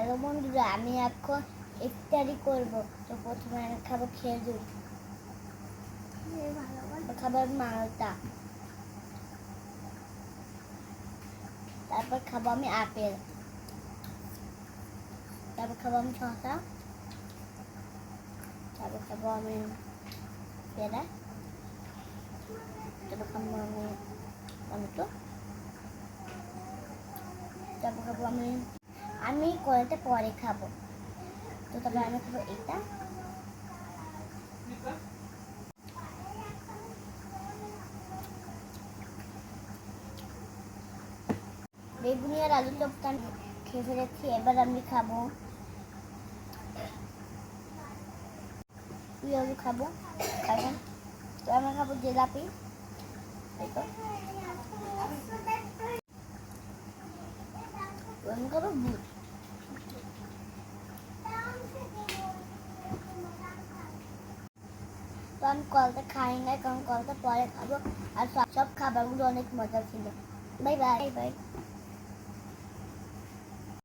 Hello বন্ধুরা, আমি এখন ইফতারি করব। তো প্রথমে আমি খাবো খেজুর, খাবার মালটা, তারপর খাবো আমি আপেল, তারপর খাবো আমি শসা, তারপর খাবো আমি পেঁড়া, তারপর খাবো আমি টমেটো, তারপর খাবো আমি কয়েকটা পরে খাবো। তো তারপর আমি খাবো এটা, বেগুনি আর আলু চপটা আমি খেয়ে ফেলেছি। এবার আমি খাবো পেঁয়াজু খাবো এখন। তো আমি খাবো জিলাপি, এই তো আমি খাবো বুট। তো আমি কলটা খাই না, কারণ কলটা পরে খাবো। আর সব খাবারগুলো অনেক মজা ছিল। Bye bye bye.